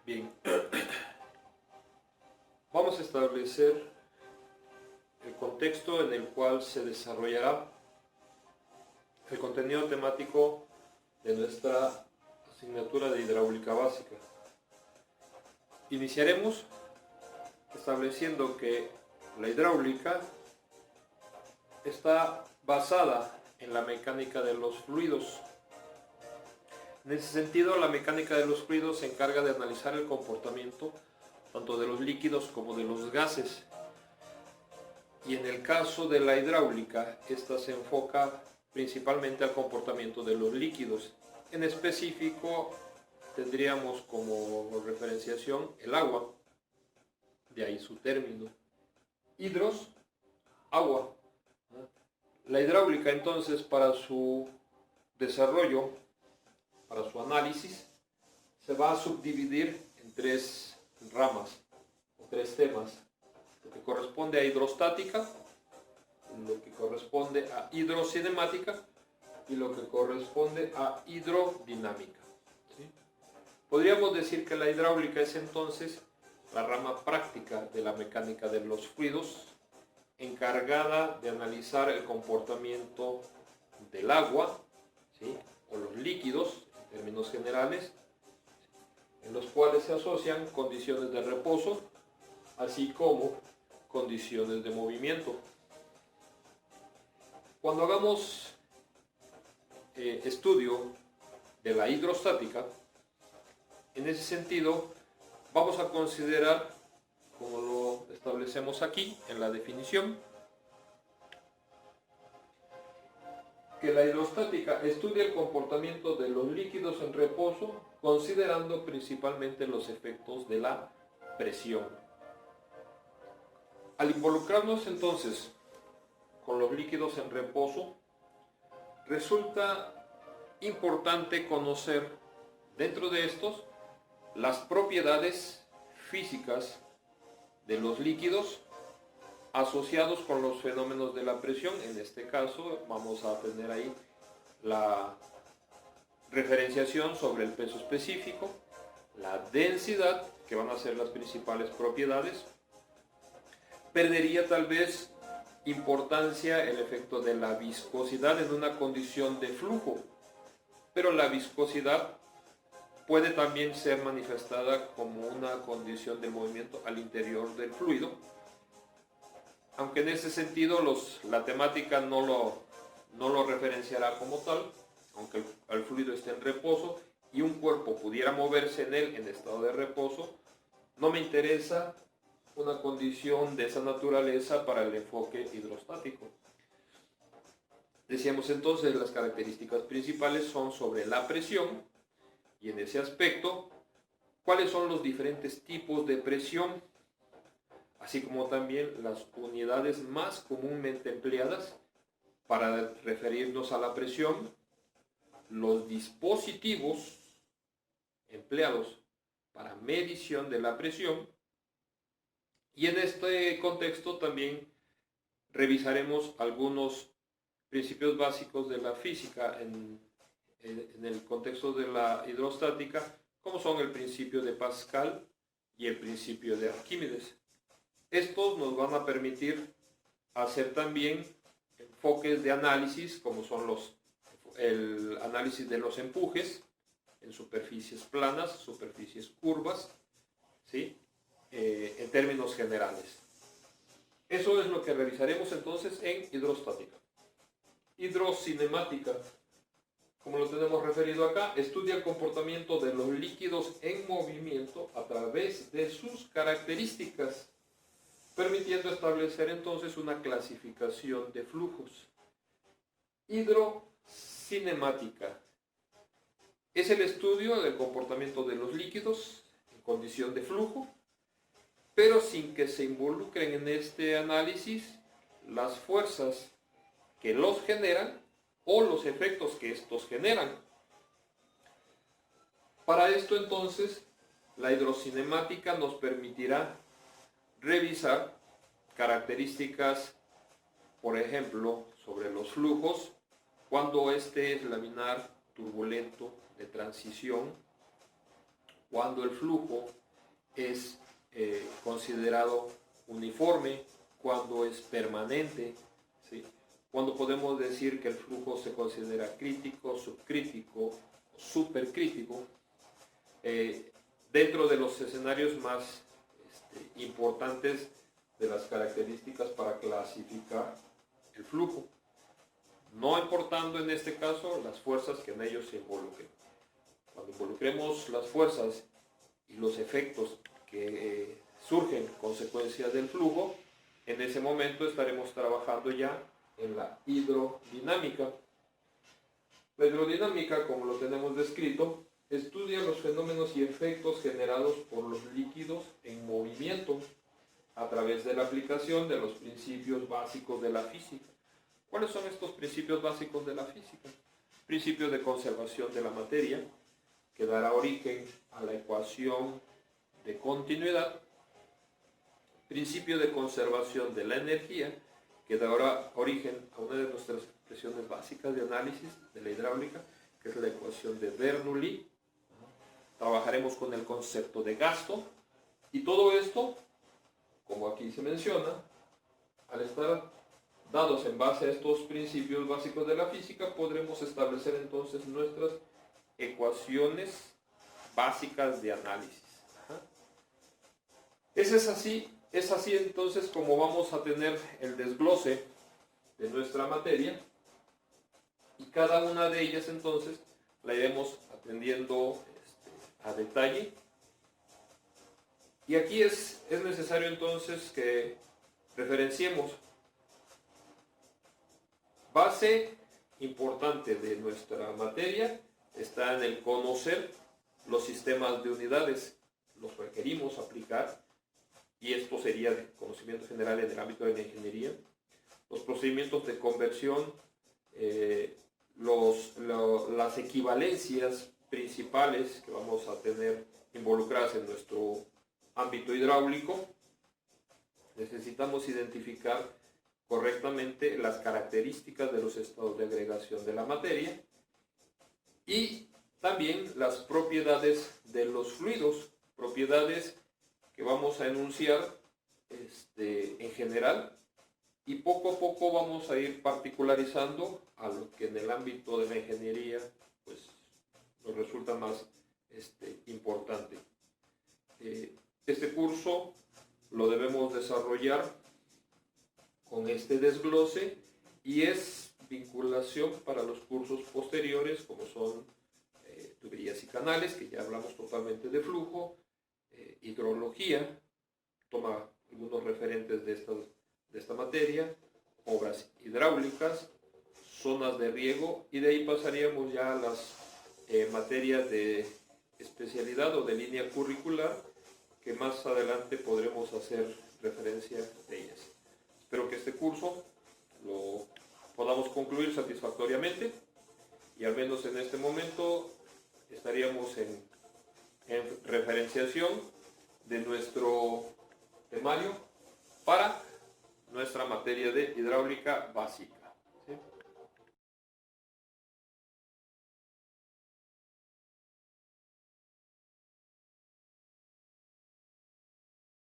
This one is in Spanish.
Bien, vamos a establecer el contexto en el cual se desarrollará el contenido temático de nuestra asignatura de hidráulica básica. Iniciaremos estableciendo que la hidráulica está basada en la mecánica de los fluidos. En ese sentido, la mecánica de los fluidos se encarga de analizar el comportamiento tanto de los líquidos como de los gases. Y en el caso de la hidráulica, esta se enfoca principalmente al comportamiento de los líquidos. En específico, tendríamos como referenciación el agua, de ahí su término. Hidros, agua. La hidráulica, entonces, para su desarrollo, para su análisis, se va a subdividir en tres ramas o tres temas: lo que corresponde a hidrostática, lo que corresponde a hidrocinemática y lo que corresponde a hidrodinámica. ¿Sí? Podríamos decir que la hidráulica es entonces la rama práctica de la mecánica de los fluidos, encargada de analizar el comportamiento del agua, ¿sí?, o los líquidos en términos generales, en los cuales se asocian condiciones de reposo, así como condiciones de movimiento. Cuando hagamos estudio de la hidrostática, en ese sentido vamos a considerar, como lo establecemos aquí en la definición, que la hidrostática estudia el comportamiento de los líquidos en reposo, considerando principalmente los efectos de la presión. Al involucrarnos entonces con los líquidos en reposo, resulta importante conocer dentro de estos las propiedades físicas de los líquidos asociados con los fenómenos de la presión. En este caso vamos a tener ahí la referenciación sobre el peso específico, la densidad, que van a ser las principales propiedades. Perdería tal vez importancia el efecto de la viscosidad en una condición de flujo, pero la viscosidad puede también ser manifestada como una condición de movimiento al interior del fluido, aunque en ese sentido la temática no lo referenciará como tal, aunque el fluido esté en reposo y un cuerpo pudiera moverse en él en estado de reposo. No me interesa una condición de esa naturaleza para el enfoque hidrostático. Decíamos entonces, las características principales son sobre la presión, y en ese aspecto, cuáles son los diferentes tipos de presión, así como también las unidades más comúnmente empleadas para referirnos a la presión, los dispositivos empleados para medición de la presión, y en este contexto también revisaremos algunos principios básicos de la física en el contexto de la hidrostática, como son el principio de Pascal y el principio de Arquímedes. Estos nos van a permitir hacer también enfoques de análisis, como son el análisis de los empujes en superficies planas, superficies curvas, ¿sí?, en términos generales. Eso es lo que revisaremos entonces en hidrostática. Hidrocinemática, como lo tenemos referido acá, estudia el comportamiento de los líquidos en movimiento a través de sus características, permitiendo establecer entonces una clasificación de flujos. Hidrocinemática es el estudio del comportamiento de los líquidos en condición de flujo, pero sin que se involucren en este análisis las fuerzas que los generan o los efectos que estos generan. Para esto entonces, la hidrocinemática nos permitirá revisar características, por ejemplo, sobre los flujos, cuando este es laminar, turbulento, de transición, cuando el flujo es considerado uniforme, cuando es permanente, ¿sí? Cuando podemos decir que el flujo se considera crítico, subcrítico, supercrítico, dentro de los escenarios más importantes de las características para clasificar el flujo, no importando en este caso las fuerzas que en ellos se involucren. Cuando involucremos las fuerzas y los efectos que surgen consecuencia del flujo, en ese momento estaremos trabajando ya en la hidrodinámica. La hidrodinámica, como lo tenemos descrito, estudia los fenómenos y efectos generados por los líquidos en movimiento a través de la aplicación de los principios básicos de la física. ¿Cuáles son estos principios básicos de la física? Principio de conservación de la materia, que dará origen a la ecuación de continuidad. Principio de conservación de la energía, que dará origen a una de nuestras expresiones básicas de análisis de la hidráulica, que es la ecuación de Bernoulli. Trabajaremos con el concepto de gasto, y todo esto, como aquí se menciona, al estar dados en base a estos principios básicos de la física, podremos establecer entonces nuestras ecuaciones básicas de análisis. Es así entonces como vamos a tener el desglose de nuestra materia, y cada una de ellas entonces la iremos atendiendo a detalle. Y aquí es necesario entonces que referenciemos base importante de nuestra materia. Está en el conocer los sistemas de unidades, los requerimos aplicar, y esto sería de conocimiento general en el ámbito de la ingeniería. Los procedimientos de conversión, las equivalencias principales que vamos a tener involucradas en nuestro ámbito hidráulico. Necesitamos identificar correctamente las características de los estados de agregación de la materia y también las propiedades de los fluidos, propiedades que vamos a enunciar en general, y poco a poco vamos a ir particularizando a lo que en el ámbito de la ingeniería pues nos resulta más importante. Este curso lo debemos desarrollar con este desglose, y es vinculación para los cursos posteriores, como son tuberías y canales, que ya hablamos totalmente de flujo, hidrología, toma algunos referentes de esta materia, obras hidráulicas, zonas de riego, y de ahí pasaríamos ya a las materias de especialidad o de línea curricular, que más adelante podremos hacer referencia de ellas. Espero que este curso lo podamos concluir satisfactoriamente, y al menos en este momento estaríamos en referenciación de nuestro temario para nuestra materia de hidráulica básica.